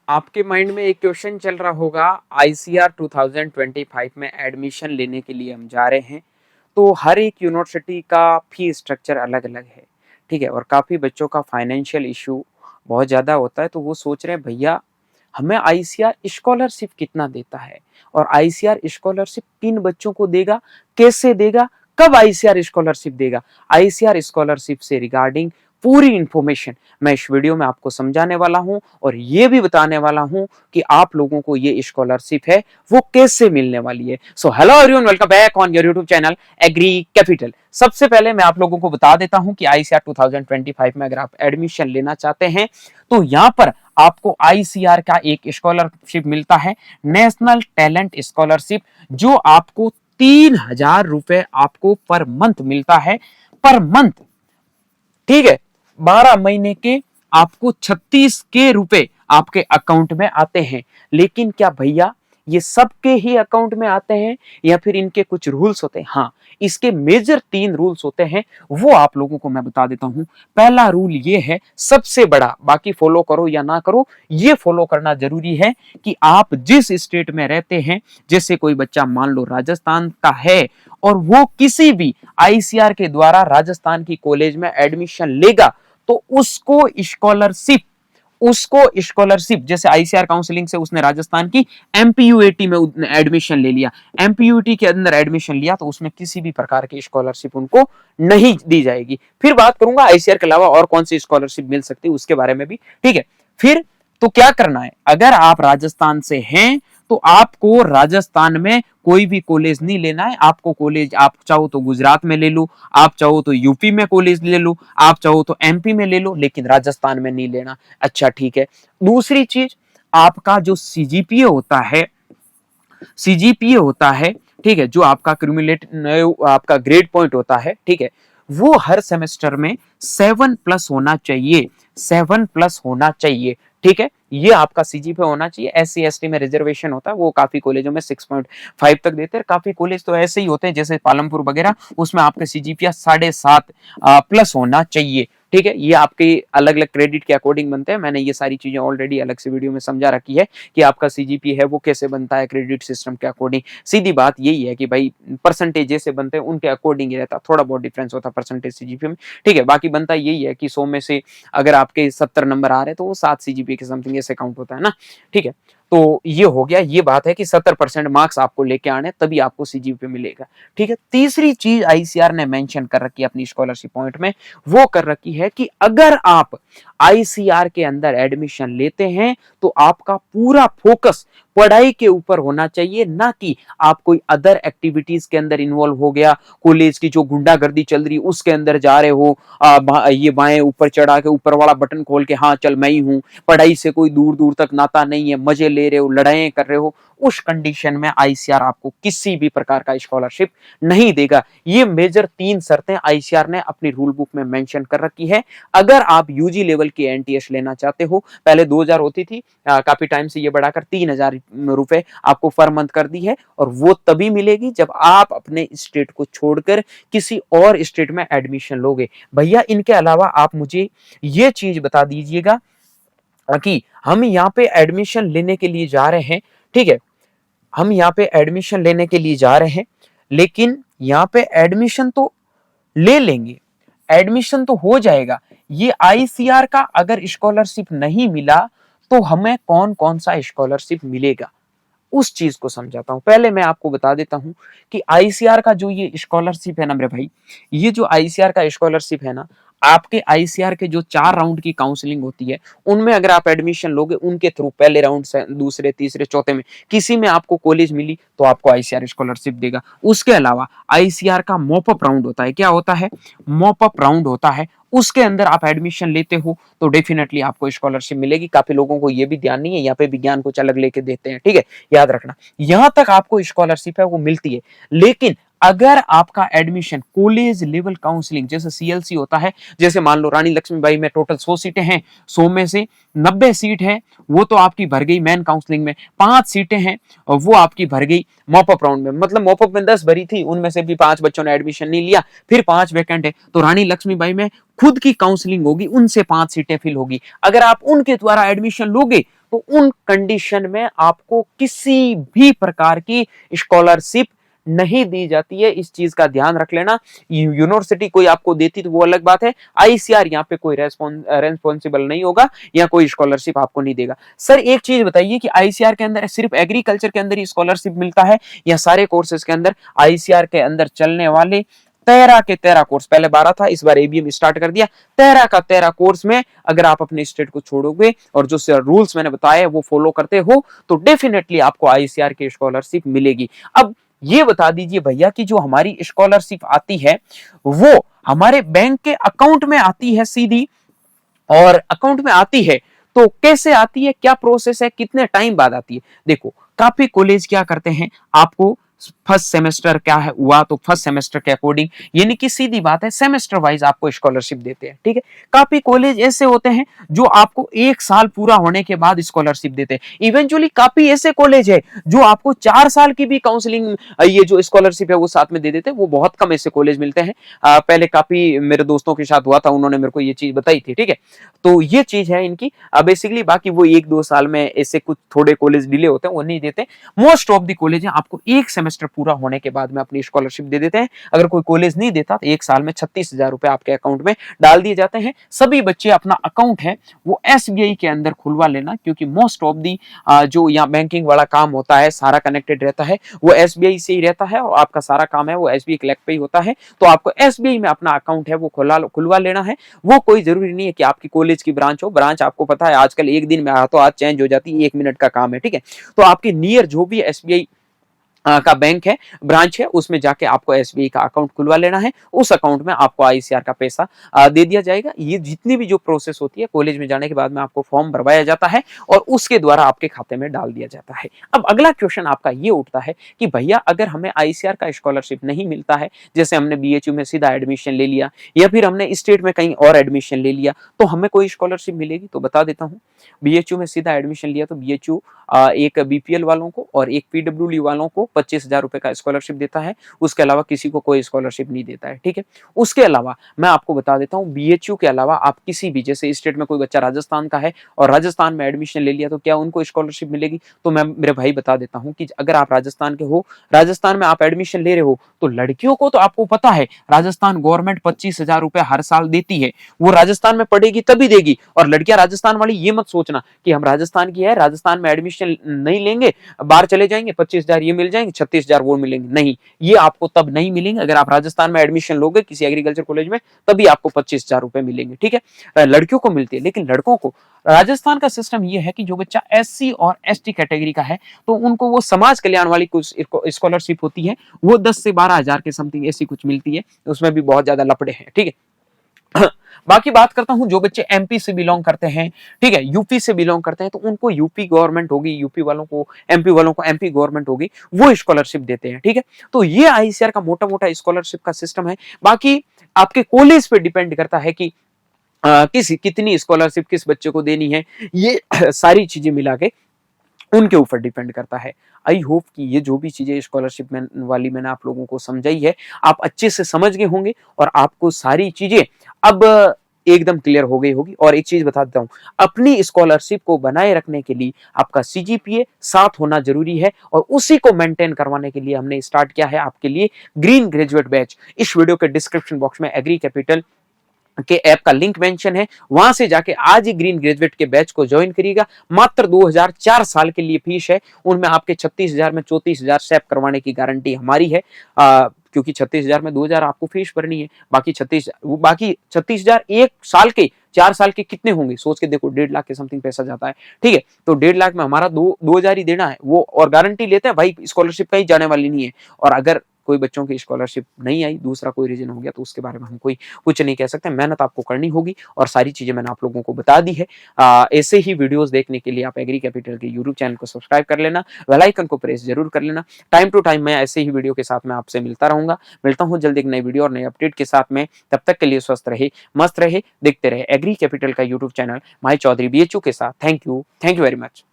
आपके माइंड में एक क्वेश्चन चल रहा होगा, आईसीआर 2025 में एडमिशन लेने के लिए हम जा रहे हैं। तो हर एक यूनिवर्सिटी का फी स्ट्रक्चर अलग अलग है, ठीक है। और काफ़ी बच्चों का फाइनेंशियल इशू बहुत ज़्यादा होता है, तो वो सोच रहे हैं भैया हमें आईसीआर स्कॉलरशिप कितना देता है और आईसीआर स्कॉलरशिप किन बच्चों को देगा, कैसे देगा, कब आईसीआर स्कॉलरशिप देगा। आईसीआर स्कॉलरशिप से रिगार्डिंग पूरी इंफॉर्मेशन मैं इस वीडियो में आपको समझाने वाला हूं और ये भी बताने वाला हूं कि आप लोगों को ये स्कॉलरशिप है वो कैसे मिलने वाली है। So hello everyone, welcome back on your YouTube channel Agri Capital. सबसे पहले मैं आप लोगों को बता देता हूं कि आईसीआर 2025 में अगर आप एडमिशन लेना चाहते हैं तो यहां पर आपको आईसीआर का एक स्कॉलरशिप मिलता है, नेशनल टैलेंट स्कॉलरशिप, जो आपको 3,000 रुपए आपको पर मंथ मिलता है, पर मंथ, ठीक है। 12 महीने के आपको 36 के रुपए आपके अकाउंट में आते हैं। लेकिन क्या भैया ये सबके ही अकाउंट में आते हैं या फिर इनके कुछ रूल्स होते हैं? हाँ, इसके मेजर 3 रूल्स होते हैं, वो आप लोगों को मैं बता देता हूं। पहला रूल ये है, सबसे बड़ा, बाकी फॉलो करो या ना करो, ये फॉलो करना जरूरी है कि आप जिस स्टेट में रहते हैं, जैसे कोई बच्चा मान लो राजस्थान का है और वो किसी भी आईसीआर के द्वारा राजस्थान की कॉलेज में एडमिशन लेगा तो उसको स्कॉलरशिप जैसे आईसीआर काउंसलिंग से उसने राजस्थान की एमपीयूएटी में एडमिशन ले लिया, एमपीयूटी के अंदर एडमिशन लिया, तो उसमें किसी भी प्रकार की स्कॉलरशिप उनको नहीं दी जाएगी। फिर बात करूंगा आईसीआर के अलावा और कौन सी स्कॉलरशिप मिल सकती है उसके बारे में भी, ठीक है। फिर तो क्या करना है, अगर आप राजस्थान से हैं तो आपको राजस्थान में कोई भी कॉलेज नहीं लेना है। आपको कॉलेज आप चाहो तो गुजरात में ले लो, आप चाहो तो यूपी में कॉलेज ले लो, आप चाहो तो एमपी में ले लो, लेकिन राजस्थान में नहीं लेना। अच्छा, ठीक है। दूसरी चीज, आपका जो सीजीपीए होता है, ठीक है, जो आपका क्यूमुलेटिव आपका ग्रेड पॉइंट होता है, ठीक है, वो हर सेमेस्टर में 7+ होना चाहिए, 7+ होना चाहिए, ठीक है। ये आपका सीजीपीए होना चाहिए। एससी एसटी में रिजर्वेशन होता है, वो काफी कॉलेजों में 6.5 तक देते हैं। काफी कॉलेज तो ऐसे ही होते हैं जैसे पालमपुर वगैरह, उसमें आपका सीजीपीए 7.5+ होना चाहिए, ठीक है। ये आपके अलग अलग क्रेडिट के अकॉर्डिंग बनते हैं। मैंने ये सारी चीजें ऑलरेडी अलग से वीडियो में समझा रखी है कि आपका सीजीपीए है वो कैसे बनता है क्रेडिट सिस्टम के अकॉर्डिंग। सीधी बात यही है कि भाई परसेंटेज जैसे बनते हैं उनके अकॉर्डिंग ही रहता है, थोड़ा बहुत डिफरेंस होता है परसेंटेज सीजीपीए में, ठीक है। बाकी बनता यही है कि 100 में से अगर आपके 70 नंबर आ रहे हैं तो वो 7 सीजीपीए के समथिंग ऐसे काउंट होता है ना, ठीक है। तो ये हो गया, ये बात है कि 70% मार्क्स आपको लेके आने तभी आपको सीजीपीए मिलेगा, ठीक है। तीसरी चीज आईसीआर ने मेंशन कर रखी है अपनी स्कॉलरशिप पॉइंट में, वो कर रखी है कि अगर आप आईसीआर के अंदर एडमिशन लेते हैं तो आपका पूरा फोकस पढ़ाई के ऊपर होना चाहिए, ना कि आप कोई अदर एक्टिविटीज के अंदर इन्वॉल्व हो गया, कॉलेज की जो गुंडागर्दी चल रही उसके अंदर जा रहे हो, ये बाएं ऊपर चढ़ा के ऊपर वाला बटन खोल के हाँ चल मैं ही हूं, पढ़ाई से कोई दूर दूर तक नाता नहीं है, मजे ले रहे हो, लड़ाई कर रहे हो, उस कंडीशन में आईसीआर आपको किसी भी प्रकार का स्कॉलरशिप नहीं देगा। ये मेजर 3 शर्तें आईसीआर ने अपनी रूल बुक में मेंशन कर रखी है। अगर आप यूजी लेवल की एनटीएस लेना चाहते हो, पहले 2000 होती थी, काफी टाइम से ये बढ़ाकर 3000 रुपए आपको पर मंथ कर दी है, और वो तभी मिलेगी जब आप अपने स्टेट को छोड़कर किसी और स्टेट में एडमिशन लोगे। भैया इनके अलावा आप मुझे ये चीज बता दीजिएगा कि हम यहाँ पे एडमिशन लेने के लिए जा रहे हैं, ठीक है, हम यहाँ पे एडमिशन लेने के लिए जा रहे हैं, लेकिन यहाँ पे एडमिशन तो ले लेंगे, एडमिशन तो हो जाएगा, ये आईसीआर का अगर स्कॉलरशिप नहीं मिला तो हमें कौन कौन सा स्कॉलरशिप मिलेगा उस चीज को समझाता हूं। पहले मैं आपको बता देता हूं कि आईसीआर का जो ये स्कॉलरशिप है ना मेरे भाई, ये जो आईसीआर का स्कॉलरशिप है ना, आपके आईसीआर के जो 4 राउंड की काउंसलिंग होती है उनमें अगर आप एडमिशन लोगे उनके थ्रू, पहले राउंड से दूसरे तीसरे चौथे में किसी में आपको कॉलेज मिली तो आपको आईसीआर स्कॉलरशिप देगा। उसके अलावा आईसीआर का मॉपअप राउंड होता है। क्या होता है? मॉपअप राउंड होता है, उसके अंदर आप एडमिशन लेते हो तो डेफिनेटली आपको स्कॉलरशिप मिलेगी। काफी लोगों को ये भी ध्यान नहीं है, यहाँ पे विज्ञान कुछ अलग लेके देते हैं, ठीक है, याद रखना। यहां तक आपको स्कॉलरशिप है वो मिलती है, लेकिन अगर आपका एडमिशन कॉलेज लेवल काउंसलिंग जैसे सीएलसी होता है, जैसे मान लो रानी लक्ष्मीबाई में टोटल 100 सीटें हैं, 100 में से 90 सीट है वो तो आपकी भर गई मेन काउंसलिंग में, 5 सीटें हैं और वो आपकी भर गई मॉपअप राउंड में, मतलब मॉपअप में 10 भरी थी, उनमें से भी 5 बच्चों ने एडमिशन नहीं लिया, फिर 5 वैकेंट है, तो रानी लक्ष्मीबाई में खुद की काउंसलिंग होगी, उनसे 5 सीटें फिल होगी। अगर आप उनके द्वारा एडमिशन लोगे तो उन कंडीशन में आपको किसी भी प्रकार की स्कॉलरशिप नहीं दी जाती है। इस चीज का ध्यान रख लेना। यूनिवर्सिटी कोई आपको देती तो वो अलग बात है, आईसीआर यहाँ पे कोई रेस्पॉन्सिबल नहीं होगा या कोई स्कॉलरशिप आपको नहीं देगा। सर एक चीज बताइए कि आईसीआर के अंदर सिर्फ एग्रीकल्चर के अंदर ही स्कॉलरशिप मिलता है या सारे कोर्सेज के अंदर? आईसीआर के अंदर चलने वाले 13 के 13 कोर्स, पहले 12 था, इस बार एबीएम स्टार्ट कर दिया, 13 का 13 कोर्स में अगर आप अपने स्टेट को छोड़ोगे और जो रूल्स मैंने बताए वो फॉलो करते हो तो डेफिनेटली आपको आईसीआर की स्कॉलरशिप मिलेगी। अब ये बता दीजिए भैया कि जो हमारी स्कॉलरशिप आती है वो हमारे बैंक के अकाउंट में आती है सीधी, और अकाउंट में आती है तो कैसे आती है, क्या प्रोसेस है, कितने टाइम बाद आती है? देखो काफी कॉलेज क्या करते हैं, आपको फर्स्ट सेमेस्टर क्या है हुआ तो फर्स्ट सेमेस्टर के अकॉर्डिंग, यानी कि सीधी बात है सेमेस्टर वाइज आपको स्कॉलरशिप देते हैं, ठीक है। काफी कॉलेज ऐसे होते हैं जो आपको 1 साल पूरा होने के बाद स्कॉलरशिप देते हैं। इवेंचुअली काफी ऐसे कॉलेज है जो आपको 4 साल की भी काउंसलिंग, ये जो स्कॉलरशिप है वो साथ में दे देते हैं। वो बहुत कम ऐसे कॉलेज मिलते हैं। पहले काफी मेरे दोस्तों के साथ हुआ था, उन्होंने मेरे को ये चीज बताई थी, ठीक है। तो ये चीज है इनकी बेसिकली। बाकी वो 1-2 साल में ऐसे कुछ थोड़े कॉलेज डिले होते हैं, वो नहीं देते। मोस्ट ऑफ द कॉलेज है आपको 1 सेमेस्टर पूरा होने के बाद में अपनी स्कॉलरशिप दे देते हैं। अगर कोई कॉलेज नहीं देता तो 1 साल में 36,000 रुपए आपके अकाउंट में डाल दिए जाते हैं। सभी बच्चे अपना अकाउंट है वो एसबीआई के अंदर खुलवा लेना, क्योंकि मोस्ट ऑफ दी जो यहाँ बैंकिंग वाला काम होता है सारा कनेक्टेड रहता है, वो एसबीआई से ही रहता है और आपका सारा काम है वो एसबीआई कलेक्ट पे ही होता है। तो आपको एसबीआई में अपना अकाउंट है वो खुलवा लेना है। वो कोई जरूरी नहीं है कि आपकी कॉलेज की ब्रांच हो। ब्रांच आपको पता है आजकल एक दिन में हाथों हाथ चेंज हो जाती है, 1 मिनट का काम है, ठीक है। तो आपके नियर जो भी एसबीआई का बैंक है, ब्रांच है, उसमें जाके आपको एसबीआई का अकाउंट खुलवा लेना है। उस अकाउंट में आपको आईसीआर का पैसा दे दिया जाएगा। ये जितनी भी जो प्रोसेस होती है, कॉलेज में जाने के बाद में आपको फॉर्म भरवाया जाता है और उसके द्वारा आपके खाते में डाल दिया जाता है। अब अगला क्वेश्चन आपका ये उठता है कि भैया अगर हमें आईसीआर का स्कॉलरशिप नहीं मिलता है, जैसे हमने बीएचयू में सीधा एडमिशन ले लिया या फिर हमने स्टेट में कहीं और एडमिशन ले लिया, तो हमें कोई स्कॉलरशिप मिलेगी? तो बता देता हूँ। बीएचयू में सीधा एडमिशन लिया तो बीएचयू एक बीपीएल वालों को और एक पीडब्ल्यूडी वालों को 25,000 रुपए का स्कॉलरशिप देता है। उसके अलावा किसी को कोई स्कॉलरशिप नहीं देता है, ठीक है। उसके अलावा मैं आपको बता देता हूँ, बीएचयू के अलावा आप किसी भी, जैसे स्टेट में कोई बच्चा राजस्थान का है और राजस्थान में एडमिशन ले लिया, तो क्या उनको स्कॉलरशिप मिलेगी? तो मैं मेरे भाई बता देता हूँ कि अगर आप राजस्थान के हो, राजस्थान में आप एडमिशन ले रहे हो, तो लड़कियों को तो आपको पता है राजस्थान गवर्नमेंट 25,000 रुपए हर साल देती है। वो राजस्थान में पढ़ेगी तभी देगी। और लड़कियां राजस्थान वाली ये मत सोचना कि हम राजस्थान की है, राजस्थान में एडमिशन नहीं लेंगे, बाहर चले जाएंगे, 25,000 ये मिल जाएंगे, 36,000 वो मिलेंगे। नहीं, ये आपको तब नहीं मिलेंगे। अगर आप राजस्थान में एडमिशन लोगे किसी एग्रीकल्चर कॉलेज में, तभी आपको 25,000 रुपए मिलेंगे, ठीक है। लड़कियों को मिलती है, लेकिन लड़कों को राजस्थान का सिस्टम ये है कि जो बच्चा एससी और एसटी कैटेगरी का है, तो उनको वो समाज कल्याण वाली कुछ स्कॉलरशिप होती है, वो 10 से 12,000 के समथिंग ऐसी कुछ मिलती है। उसमें भी बहुत ज्यादा लफड़े हैं, ठीक है। बाकी बात करता हूं, जो बच्चे एमपी से बिलोंग करते हैं, ठीक है, यूपी से बिलोंग करते हैं, तो उनको यूपी गवर्नमेंट होगी, यूपी वालों को एमपी गवर्नमेंट होगी, वो स्कॉलरशिप देते हैं, ठीक है। तो ये आईसीआर का मोटा मोटा स्कॉलरशिप का सिस्टम है। बाकी आपके कॉलेज पे डिपेंड करता है कि कितनी स्कॉलरशिप किस बच्चे को देनी है। ये सारी चीजें मिला के उनके ऊपर डिपेंड करता है। आई होप कि ये जो भी चीजें स्कॉलरशिप वाली मैंने आप लोगों को समझाई है, आप अच्छे से समझ गए होंगे और आपको सारी चीजें अब एकदम क्लियर हो गई होगी। और एक चीज बता देता हूं, अपनी स्कॉलरशिप को बनाए रखने के लिए आपका सीजीपीए 7 होना जरूरी है, और उसी को मेंटेन करवाने के लिए हमने स्टार्ट किया है आपके लिए ग्रीन ग्रेजुएट बैच। इस वीडियो के डिस्क्रिप्शन बॉक्स में एग्री कैपिटल के ऐप का लिंक मेंशन है, वहां से जाके आज ही ग्रीन ग्रेजुएट के बैच को ज्वाइन करिएगा। मात्र 2,000 4 साल के लिए फीस है, उनमें आपके 36,000 में 34,000 सेव करवाने की गारंटी हमारी है। क्योंकि 36,000 में 2,000 आपको फीस भरनी है, बाकी 36,000 1 साल के 4 साल के कितने होंगे सोच के देखो, 1.5 लाख के समथिंग पैसा जाता है, ठीक है। तो 1.5 लाख में हमारा 2,000 ही देना है वो, और गारंटी लेते हैं भाई स्कॉलरशिप कहीं जाने वाली नहीं है। और अगर कोई बच्चों की स्कॉलरशिप नहीं आई, दूसरा कोई रीजन हो गया, तो उसके बारे में हम कोई कुछ नहीं कह सकते। मेहनत आपको करनी होगी और सारी चीजें मैंने आप लोगों को बता दी है। ऐसे ही वीडियोस देखने के लिए आप एग्री कैपिटल के यूट्यूब चैनल को सब्सक्राइब कर लेना, बेल आइकन को प्रेस जरूर कर लेना। टाइम टू टाइम मैं ऐसे ही वीडियो के साथ मैं आपसे मिलता रहूंगा। मिलता हूं जल्द एक नई वीडियो और नए अपडेट के साथ में। तब तक के लिए स्वस्थ रहे, मस्त रहे, देखते रहे एग्री कैपिटल का यूट्यूब चैनल माई चौधरी बीएचयू के साथ। Thank you very much.